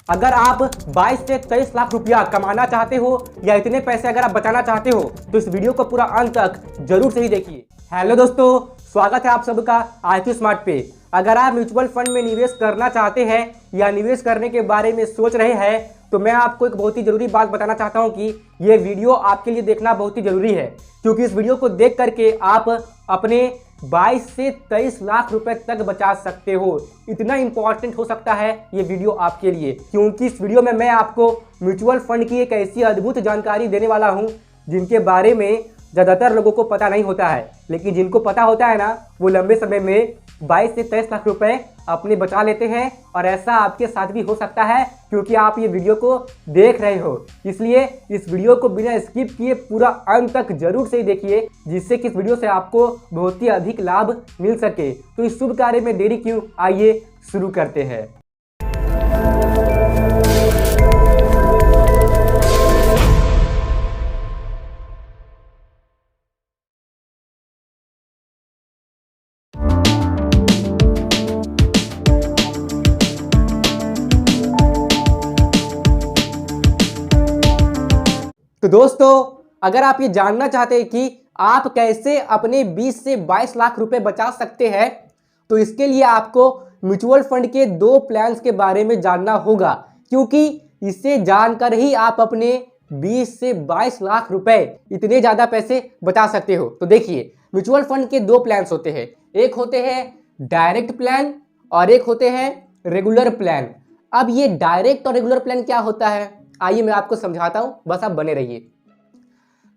अगर आप 22 से 23 लाख रुपया कमाना चाहते हो या इतने पैसे अगर आप बचाना चाहते हो तो इस वीडियो को पूरा अंत तक जरूर से ही देखिए। हेलो दोस्तों, स्वागत है आप सबका IQ स्मार्ट पे। अगर आप म्यूचुअल फंड में निवेश करना चाहते हैं या निवेश करने के बारे में सोच रहे हैं तो मैं आपको एक बहुत ही जरूरी बात बताना चाहता हूं कि ये वीडियो आपके लिए देखना बहुत ही जरूरी है, क्योंकि इस वीडियो को देख करके आप अपने 22 से 23 लाख रुपए तक बचा सकते हो। इतना इंपॉर्टेंट हो सकता है ये वीडियो आपके लिए, क्योंकि इस वीडियो में मैं आपको म्यूचुअल फंड की एक ऐसी अद्भुत जानकारी देने वाला हूं जिनके बारे में ज़्यादातर लोगों को पता नहीं होता है, लेकिन जिनको पता होता है ना वो लंबे समय में 22 से 23 लाख रुपए अपने बचा लेते हैं। और ऐसा आपके साथ भी हो सकता है क्योंकि आप ये वीडियो को देख रहे हो। इसलिए इस वीडियो को बिना स्किप किए पूरा अंत तक जरूर से ही देखिए, जिससे कि इस वीडियो से आपको बहुत ही अधिक लाभ मिल सके। तो इस शुभ कार्य में देरी क्यों, आइए शुरू करते हैं। तो दोस्तों, अगर आप ये जानना चाहते हैं कि आप कैसे अपने 20 से 22 लाख रुपए बचा सकते हैं तो इसके लिए आपको म्यूचुअल फंड के 2 प्लान्स के बारे में जानना होगा, क्योंकि इसे जानकर ही आप अपने 20 से 22 लाख रुपए इतने ज़्यादा पैसे बचा सकते हो। तो देखिए, म्यूचुअल फंड के 2 प्लान्स होते हैं, एक होते हैं डायरेक्ट प्लान और एक होते हैं रेगुलर प्लान। अब ये डायरेक्ट और रेगुलर प्लान क्या होता है, आइए मैं आपको समझाता हूं, बस आप बने रहिए।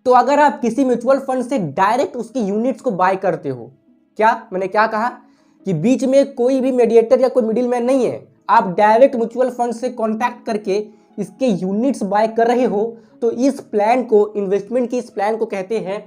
तो अगर आप किसी म्यूचुअल फंड से डायरेक्ट उसकी यूनिट्स को बाय करते हो, मैंने क्या कहा कि बीच में कोई भी मीडिएटर या कोई मिडिल मैन नहीं है, आप डायरेक्ट म्यूचुअल फंड से कांटेक्ट करके इसके यूनिट्स बाय कर रहे हो, तो इस प्लान को, इन्वेस्टमेंट की इस प्लान को कहते हैं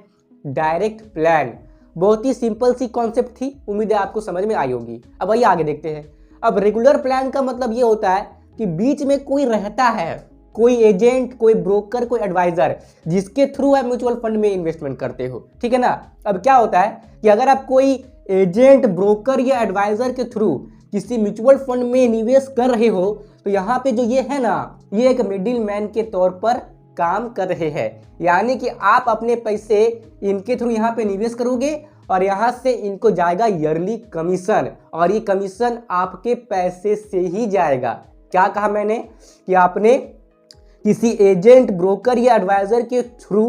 डायरेक्ट प्लान। बहुत ही सिंपल सी कॉन्सेप्ट थी, उम्मीद है आपको समझ में आई होगी। अब आइए आगे देखते हैं। अब रेगुलर प्लान का मतलब ये होता है कि बीच में कोई रहता है, कोई एजेंट, कोई ब्रोकर, कोई एडवाइजर, जिसके थ्रू आप म्यूचुअल फंड में इन्वेस्टमेंट करते हो, ठीक है ना। अब क्या होता है कि अगर आप कोई एजेंट, ब्रोकर या एडवाइजर के थ्रू किसी म्यूचुअल फंड में निवेश कर रहे हो तो यहाँ पे जो ये है ना, ये एक मिडिल मैन के तौर पर काम कर रहे हैं। यानी कि आप अपने पैसे इनके थ्रू यहाँ पे निवेश करोगे और यहाँ से इनको जाएगा ईयरली कमीशन, और ये कमीशन आपके पैसे से ही जाएगा। क्या कहा मैंने कि आपने किसी एजेंट, ब्रोकर या एडवाइजर के थ्रू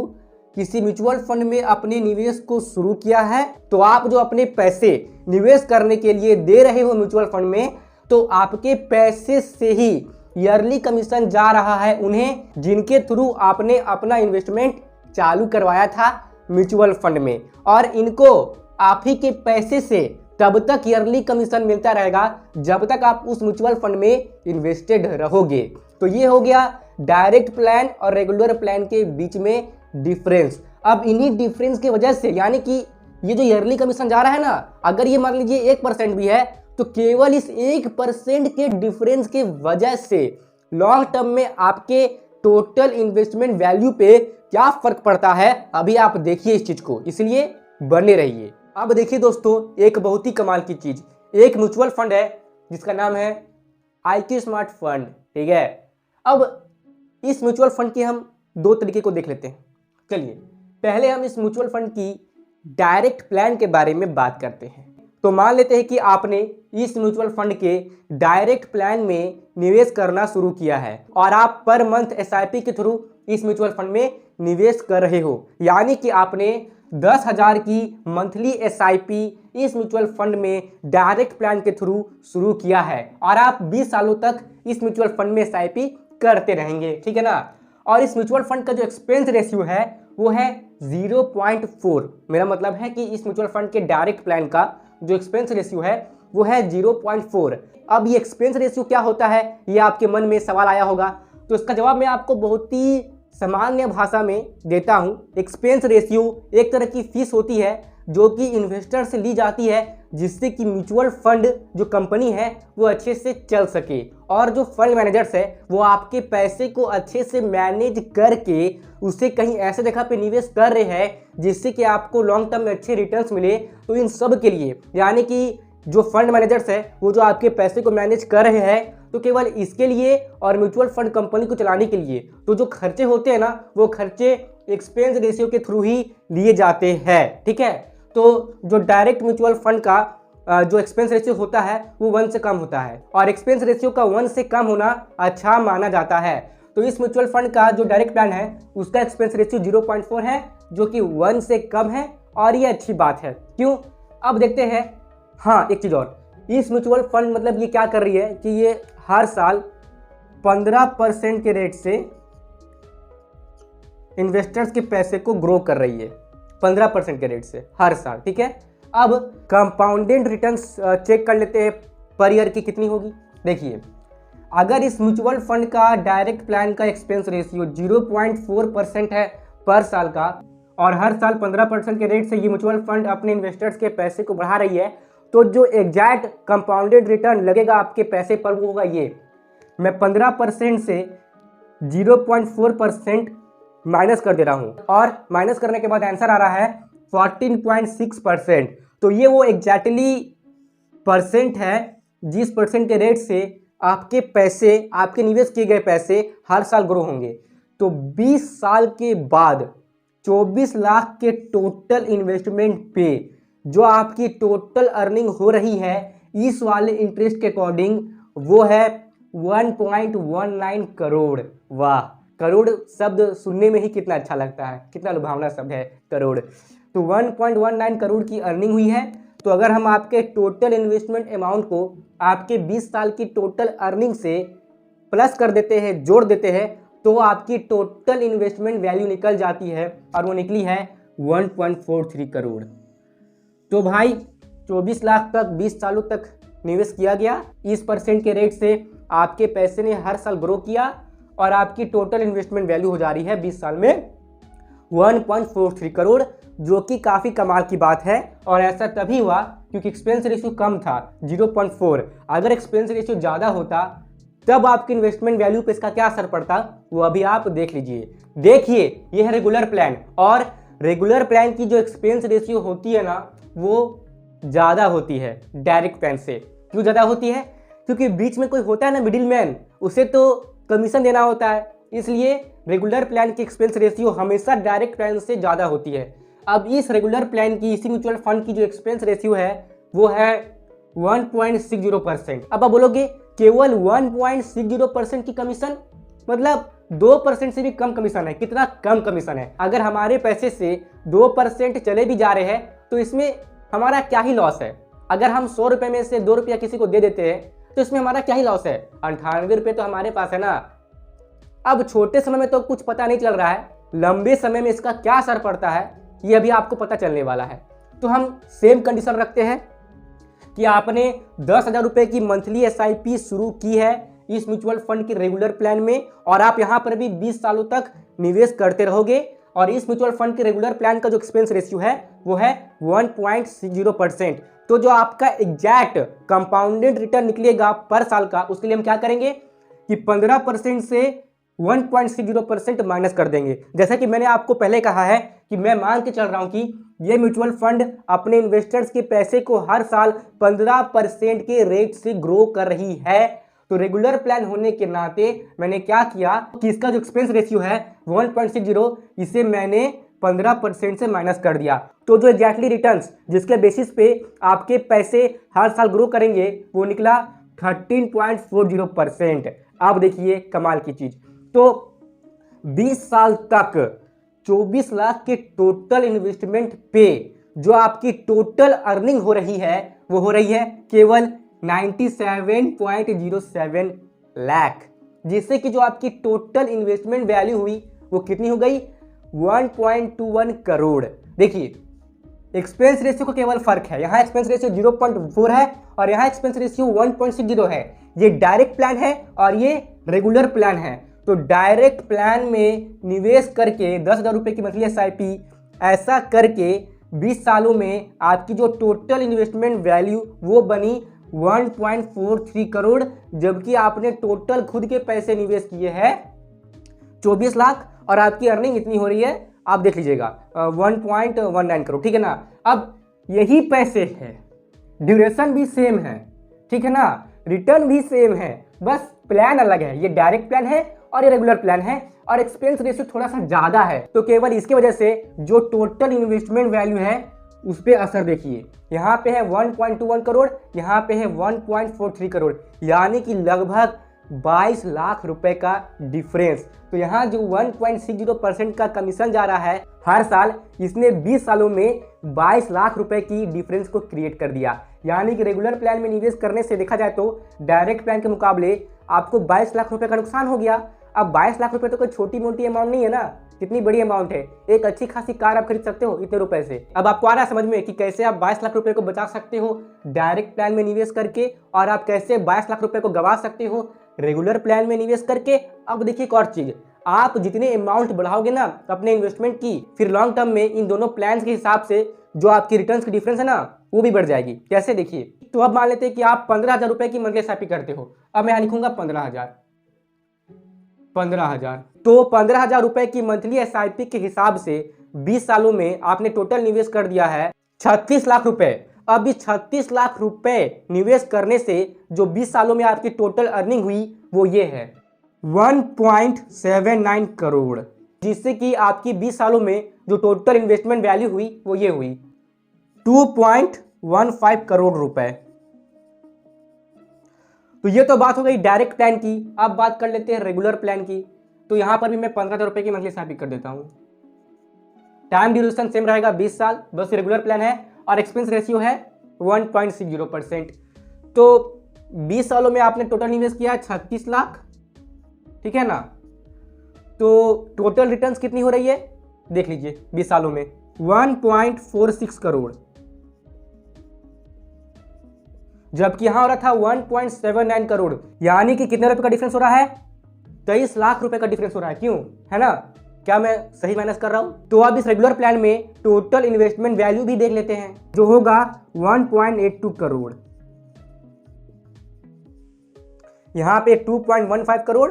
किसी म्यूचुअल फंड में अपने निवेश को शुरू किया है, तो आप जो अपने पैसे निवेश करने के लिए दे रहे हो म्यूचुअल फंड में, तो आपके पैसे से ही ईयरली कमीशन जा रहा है उन्हें, जिनके थ्रू आपने अपना इन्वेस्टमेंट चालू करवाया था म्यूचुअल फंड में। और इनको आप ही के पैसे से तब तक ईयरली कमीशन मिलता रहेगा जब तक आप उस म्यूचुअल फंड में इन्वेस्टेड रहोगे। तो ये हो गया डायरेक्ट प्लान और रेगुलर प्लान के बीच में डिफरेंस। अब इन्हीं डिफरेंस की वजह से, यानी कि ये जो ईयरली कमीशन जा रहा है ना, अगर ये मान लीजिए 1% भी है तो केवल इस 1% के डिफरेंस के वजह से लॉन्ग टर्म में आपके टोटल इन्वेस्टमेंट वैल्यू पे क्या फर्क पड़ता है, अभी आप देखिए इस चीज को, इसलिए बने रहिए। अब देखिए दोस्तों, एक बहुत ही कमाल की चीज, एक म्यूचुअल फंड है जिसका नाम है IQ स्मार्ट फंड, ठीक है। अब इस म्यूचुअल फंड के हम 2 तरीके को देख लेते हैं। चलिए पहले हम इस म्यूचुअल फंड की डायरेक्ट प्लान के बारे में बात करते हैं। तो मान लेते हैं कि आपने इस म्यूचुअल फंड के डायरेक्ट प्लान में निवेश करना शुरू किया है और आप पर मंथ SIP के थ्रू इस म्यूचुअल फंड में निवेश कर रहे हो। यानी कि आपने 10,000 की मंथली SIP इस म्यूचुअल फंड में डायरेक्ट प्लान के थ्रू शुरू किया है और आप 20 सालों तक इस म्यूचुअल फंड में SIP करते रहेंगे, ठीक है ना। और इस म्यूचुअल फंड का जो एक्सपेंस रेशियो है वो है 0.4। मेरा मतलब है कि इस म्यूचुअल फंड के डायरेक्ट प्लान का जो एक्सपेंस रेशियो है वो है 0.4। अब ये एक्सपेंस रेशियो क्या होता है, ये आपके मन में सवाल आया होगा, तो इसका जवाब मैं आपको बहुत ही सामान्य भाषा में देता हूं। एक्सपेंस रेशियो एक तरह की फीस होती है जो कि इन्वेस्टर से ली जाती है, जिससे कि म्यूचुअल फंड जो कंपनी है वो अच्छे से चल सके और जो फंड मैनेजर्स है वो आपके पैसे को अच्छे से मैनेज करके उसे कहीं ऐसे जगह पे निवेश कर रहे हैं जिससे कि आपको लॉन्ग टर्म में अच्छे रिटर्न्स मिले। तो इन सब के लिए, यानी कि जो फंड मैनेजर्स है वो जो आपके पैसे को मैनेज कर रहे हैं, तो केवल इसके लिए और म्यूचुअल फंड कंपनी को चलाने के लिए तो जो खर्चे होते हैं ना, वो खर्चे एक्सपेंस रेशियो के थ्रू ही लिए जाते हैं। ठीक है, तो जो डायरेक्ट म्यूचुअल फंड का जो एक्सपेंस रेशियो होता है वो 1 से कम होता है, और एक्सपेंस रेशियो का 1 से कम होना अच्छा माना जाता है। तो इस म्यूचुअल फंड का जो डायरेक्ट प्लान है उसका एक्सपेंस रेशियो 0.4 है, जो कि 1 से कम है, और ये अच्छी बात है। क्यों? अब देखते हैं। हाँ, एक चीज़ और, इस म्यूचुअल फंड मतलब ये क्या कर रही है कि ये हर साल 15% के रेट से इन्वेस्टर्स के पैसे को ग्रो कर रही है, 15% के रेट से हर साल। ठीक है, अब कंपाउंडेड रिटर्न्स चेक कर लेते हैं पर ईयर की कितनी होगी। देखिए, अगर इस म्यूचुअल फंड का डायरेक्ट प्लान का एक्सपेंस रेशियो 0.4% है पर साल का, और हर साल 15% के रेट से ये म्यूचुअल फंड अपने इन्वेस्टर्स के पैसे को बढ़ा रही है, तो जो एग्जैक्ट कंपाउंडेड रिटर्न लगेगा आपके पैसे पर वो होगा ये। मैं 15% से 0.4% माइनस कर दे रहा हूँ, और माइनस करने के बाद आंसर आ रहा है 14.6%। तो ये वो एग्जैक्टली परसेंट है जिस परसेंट के रेट से आपके पैसे, आपके निवेश किए गए पैसे हर साल ग्रो होंगे। तो 20 साल के बाद 24 लाख के टोटल इन्वेस्टमेंट पे जो आपकी टोटल अर्निंग हो रही है इस वाले इंटरेस्ट के अकॉर्डिंग, वो है 1.19 करोड़। वाह, करोड़ शब्द सुनने में ही कितना अच्छा लगता है, कितना लुभावना शब्द है करोड़। तो 1.19 करोड़ की अर्निंग हुई है। तो अगर हम आपके टोटल इन्वेस्टमेंट अमाउंट को आपके 20 साल की टोटल अर्निंग से प्लस कर देते हैं, जोड़ देते हैं, तो आपकी टोटल इन्वेस्टमेंट वैल्यू निकल जाती है, और वो निकली है 1.43 करोड़। तो भाई 24 लाख तक 20 सालों तक निवेश किया गया, इस परसेंट के रेट से आपके पैसे ने हर साल ग्रो किया, और आपकी टोटल इन्वेस्टमेंट वैल्यू हो जा रही है 20 साल में 1.43 करोड़, जो कि काफ़ी कमाल की बात है। और ऐसा तभी हुआ क्योंकि एक्सपेंस रेशियो कम था 0.4। अगर एक्सपेंस रेशियो ज़्यादा होता तब आपकी इन्वेस्टमेंट वैल्यू पे इसका क्या असर पड़ता, वो अभी आप देख लीजिए। देखिए, ये है रेगुलर प्लान, और रेगुलर प्लान की जो एक्सपेंस रेशियो होती है ना, वो ज़्यादा होती है डायरेक्ट प्लान से। क्यों ज़्यादा होती है? क्योंकि बीच में कोई होता है ना मिडिल मैन, उसे तो कमीशन देना होता है, इसलिए रेगुलर प्लान की एक्सपेंस रेशियो हमेशा डायरेक्ट प्लान से ज़्यादा होती है। अब इस रेगुलर प्लान की, इसी म्यूचुअल फंड की जो एक्सपेंस रेशियो है वो है 1.60%। अब आप बोलोगे केवल 1.60% की कमीशन, मतलब 2% से भी कम कमीशन है। कितना कम कमीशन है? अगर हमारे पैसे से 2% चले भी जा रहे हैं तो इसमें हमारा क्या ही लॉस है। अगर हम 100 रुपये में से 2 रुपया किसी को दे देते हैं तो इसमें हमारा क्या ही लॉस है, 98 रुपये तो हमारे पास है ना। अब छोटे समय में तो कुछ पता नहीं चल रहा है, लंबे समय में इसका क्या असर पड़ता है ये अभी आपको पता चलने वाला है। तो हम सेम कंडीशन रखते हैं कि आपने 10,000 रुपये की मंथली SIP शुरू की है इस म्यूचुअल फंड के रेगुलर प्लान में, और आप यहाँ पर भी 20 सालों तक निवेश करते रहोगे, और इस म्यूचुअल फंड के रेगुलर प्लान का जो एक्सपेंस रेशियो है वो है 1.60%। तो जो आपका एग्जैक्ट कंपाउंडेड रिटर्न निकलेगा पर साल का, उसके लिए हम क्या करेंगे कि 15% से 1.60% माइनस कर देंगे। जैसा कि मैंने आपको पहले कहा है कि मैं मान के चल रहा हूं कि ये म्यूचुअल फंड अपने इन्वेस्टर्स के पैसे को हर साल 15% के रेट से ग्रो कर रही है। तो रेगुलर प्लान होने के नाते मैंने क्या किया कि इसका जो एक्सपेंस रेशियो है 1.60, इसे मैंने 15% से माइनस कर दिया। तो जो एग्जैक्टली रिटर्न्स जिसके बेसिस पे आपके पैसे हर साल ग्रो करेंगे वो निकला 13.40%। आप देखिए कमाल की चीज। तो 20 साल तक 24 लाख के टोटल इन्वेस्टमेंट पे जो आपकी टोटल अर्निंग हो रही है वो हो रही है केवल 97.07 लाख, जिससे कि जो आपकी टोटल इन्वेस्टमेंट वैल्यू हुई वो कितनी हो गई 1.21 करोड़। देखिए एक्सपेंस रेशियो का केवल फर्क है, यहाँ एक्सपेंस रेशियो 0.4 है और यहाँ एक्सपेंस रेशियो 1.60 है। ये डायरेक्ट प्लान है और ये रेगुलर प्लान है। तो डायरेक्ट प्लान में निवेश करके 10,000 रुपये की मंथली SIP ऐसा करके 20 सालों में आपकी जो टोटल इन्वेस्टमेंट वैल्यू वो बनी 1.43 करोड़, जबकि आपने टोटल खुद के पैसे निवेश किए हैं 24 लाख और आपकी अर्निंग इतनी हो रही है, आप देख लीजिएगा 1.19 करोड़। ठीक है ना। अब यही पैसे हैं ड्यूरेशन भी सेम है, ठीक है ना, रिटर्न भी सेम है, बस प्लान अलग है। ये डायरेक्ट प्लान है और ये रेगुलर प्लान है और एक्सपेंस रेशियो थोड़ा सा ज़्यादा है। तो केवल इसकी वजह से जो टोटल इन्वेस्टमेंट वैल्यू है उस पर असर देखिए, यहाँ पे है 1.21 करोड़, यहाँ पे है 1.43 करोड़, यानी कि लगभग 22 लाख रुपए का डिफरेंस। तो यहाँ जो 1.60% का कमीशन जा रहा है हर साल, इसने 20 सालों में 22 लाख रुपए की डिफरेंस को क्रिएट कर दिया। यानी कि रेगुलर प्लान में निवेश करने से देखा जाए तो डायरेक्ट प्लान के मुकाबले आपको 22 लाख रुपए का नुकसान हो गया। अब 22 लाख रुपए तो कोई छोटी मोटी अमाउंट नहीं है ना, कितनी बड़ी अमाउंट है। एक अच्छी खासी कार आप खरीद सकते हो इतने रुपए से। अब आपको आ रहा है समझ में कि कैसे आप 22 लाख रुपए को बचा सकते हो डायरेक्ट प्लान में निवेश करके, और आप कैसे 22 लाख रुपए को गंवा सकते हो रेगुलर प्लान में निवेश करके। अब देखिए एक और चीज, आप जितने अमाउंट बढ़ाओगे ना अपने इन्वेस्टमेंट की, फिर लॉन्ग टर्म में इन दोनों प्लान के हिसाब से जो आपकी रिटर्न्स की डिफरेंस है ना वो भी बढ़ जाएगी। कैसे देखिए, तो अब मान लेते हैं कि आप 15,000 रुपए की मंथली एसआईपी करते हो। अब मैं यहाँ लिखूंगा 15,000, तो 15,000 रुपए की मंथली एसआईपी के हिसाब से 20 सालों में आपने टोटल निवेश कर दिया है 36 लाख रुपए। अब इस 36 लाख रुपए निवेश करने से जो 20 सालों में आपकी टोटल अर्निंग हुई वो ये है 1.79 करोड़, जिससे कि आपकी 20 सालों में जो टोटल इन्वेस्टमेंट वैल्यू हुई वो ये हुई 2.15 करोड़ रुपए। तो ये तो बात हो गई डायरेक्ट प्लान की। अब बात कर लेते हैं रेगुलर प्लान की। तो यहां पर भी मैं 15,000 रुपए की मंथली एसआईपी कर देता हूं। टाइम ड्यूरेशन सेम रहेगा 20 साल, बस रेगुलर प्लान है और एक्सपेंस रेशियो है 1.60%। तो 20 सालों में आपने टोटल निवेश किया है 36 लाख, ठीक है ना। तो टोटल रिटर्न्स कितनी हो रही है देख लीजिए 20 सालों में 1.46 करोड़, जबकि यहां हो रहा था 1.79 करोड़। यानी कि कितने रुपए का डिफरेंस हो रहा है, 23 लाख रुपए का डिफरेंस हो रहा है। क्यों, है ना, क्या मैं सही माइनस कर रहा हूं। तो अब इस रेगुलर प्लान में टोटल इन्वेस्टमेंट वैल्यू भी देख लेते हैं, जो होगा 1.82 करोड़, यहां पे 2.15 करोड़,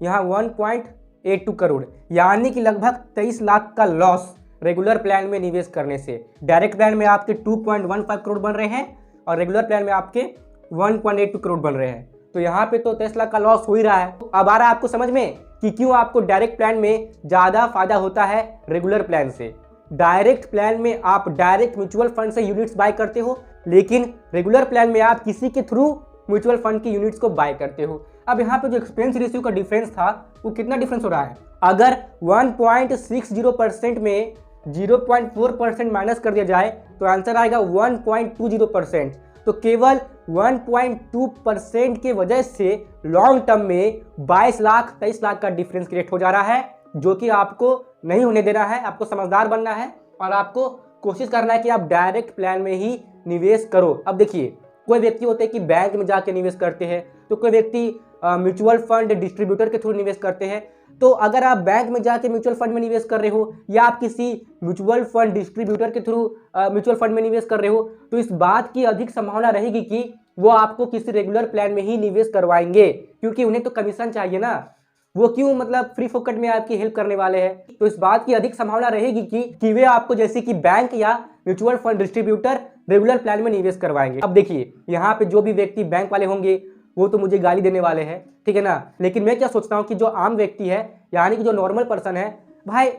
यहां 1.82 करोड़, यानी कि लगभग 23 लाख का लॉस रेगुलर प्लान में निवेश करने से। डायरेक्ट प्लान में आपके 2.15 करोड़ बन रहे हैं और रेगुलर प्लान में आपके 1.82 करोड़ बन रहे हैं। तो यहाँ पे तो 23 लाख का लॉस हो ही रहा है। अब आ रहा है आपको समझ में कि क्यों आपको डायरेक्ट प्लान में ज़्यादा फायदा होता है रेगुलर प्लान से। डायरेक्ट प्लान में आप डायरेक्ट म्यूचुअल फंड से यूनिट्स बाय करते हो, लेकिन रेगुलर प्लान में आप किसी के थ्रू म्यूचुअल फंड की यूनिट्स को बाय करते हो। अब यहाँ पे जो एक्सपेंस रेशियो का डिफरेंस था वो कितना डिफरेंस हो रहा है, अगर 1.60% में 0.4% माइनस कर दिया जाए तो आंसर आएगा 1.20%। तो केवल 1.2% के वजह से लॉन्ग टर्म में 22 लाख 23 लाख का डिफरेंस क्रिएट हो जा रहा है, जो कि आपको नहीं होने देना है। आपको समझदार बनना है और आपको कोशिश करना है कि आप डायरेक्ट प्लान में ही निवेश करो। अब देखिए, कोई व्यक्ति होते हैं कि बैंक में जाके निवेश करते हैं, तो कोई व्यक्ति म्यूचुअल फंड डिस्ट्रीब्यूटर के थ्रू निवेश करते हैं। तो अगर आप बैंक में जाके म्यूचुअल फंड में निवेश कर रहे हो या आप किसी म्यूचुअल फंड डिस्ट्रीब्यूटर के थ्रू म्यूचुअल फंड में निवेश कर रहे हो, तो इस बात की अधिक संभावना रहेगी कि वो आपको किसी रेगुलर प्लान में ही निवेश करवाएंगे, क्योंकि उन्हें तो कमीशन चाहिए ना। वो क्यों मतलब फ्री फोकट में आपकी हेल्प करने वाले हैं। तो इस बात की अधिक संभावना रहेगी कि वे आपको जैसे कि बैंक या mutual fund distributor regular plan में निवेश करवाएंगे। अब देखिए, यहाँ पे जो भी व्यक्ति बैंक वाले होंगे वो तो मुझे गाली देने वाले हैं, ठीक है ना। लेकिन मैं क्या सोचता हूँ कि जो आम व्यक्ति है, यानी कि जो नॉर्मल पर्सन है, भाई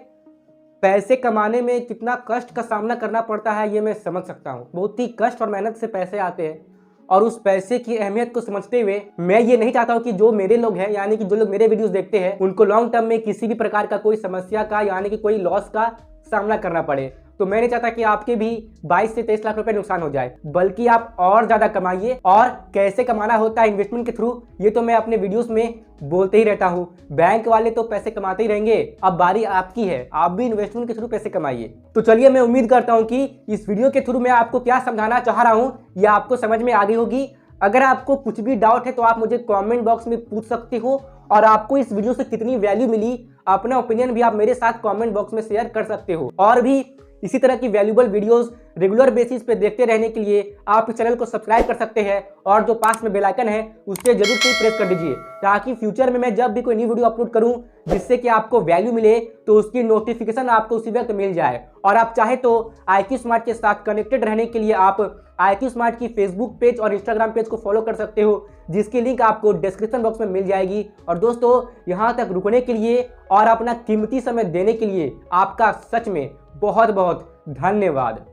पैसे कमाने में कितना कष्ट का सामना करना पड़ता है ये मैं समझ सकता हूँ। बहुत ही कष्ट और मेहनत से पैसे आते हैं और उस पैसे की अहमियत को समझते हुए मैं ये नहीं चाहता हूँ कि जो मेरे लोग हैं, यानी कि जो लोग मेरे वीडियोस देखते हैं, उनको लॉन्ग टर्म में किसी भी प्रकार का कोई समस्या का यानी कि कोई लॉस का सामना करना पड़े। तो मैं नहीं चाहता कि आपके भी 22 से 23 लाख रुपए नुकसान हो जाए, बल्कि आप और ज्यादा कमाइए। और कैसे कमाना होता है इन्वेस्टमेंट के थ्रू, ये तो मैं अपने वीडियोस में बोलते ही रहता हूँ। बैंक वाले तो पैसे कमाते ही रहेंगे, अब बारी आपकी है, आप भी इन्वेस्टमेंट के थ्रू पैसे कमाइए। तो चलिए, मैं उम्मीद करता हूँ कि इस वीडियो के थ्रू मैं आपको क्या समझाना चाह रहा हूँ यह आपको समझ में आ गई होगी। अगर आपको कुछ भी डाउट है तो आप मुझे कमेंट बॉक्स में पूछ सकते हो, और आपको इस वीडियो से कितनी वैल्यू मिली, अपना ओपिनियन भी आप मेरे साथ कमेंट बॉक्स में शेयर कर सकते हो। और भी इसी तरह की वैल्यूबल वीडियोस रेगुलर बेसिस पे देखते रहने के लिए आप इस चैनल को सब्सक्राइब कर सकते हैं, और जो पास में बेल आइकन है उस पर जरूर से प्रेस कर दीजिए, ताकि फ्यूचर में मैं जब भी कोई न्यू वीडियो अपलोड करूं जिससे कि आपको वैल्यू मिले तो उसकी नोटिफिकेशन आपको उसी वक्त मिल जाए। और आप चाहे तो IQ स्मार्ट के साथ कनेक्टेड रहने के लिए आप IQ स्मार्ट की फेसबुक पेज और इंस्टाग्राम पेज को फॉलो कर सकते हो, जिसकी लिंक आपको डिस्क्रिप्शन बॉक्स में मिल जाएगी। और दोस्तों, यहाँ तक रुकने के लिए और अपना कीमती समय देने के लिए आपका सच में बहुत बहुत धन्यवाद।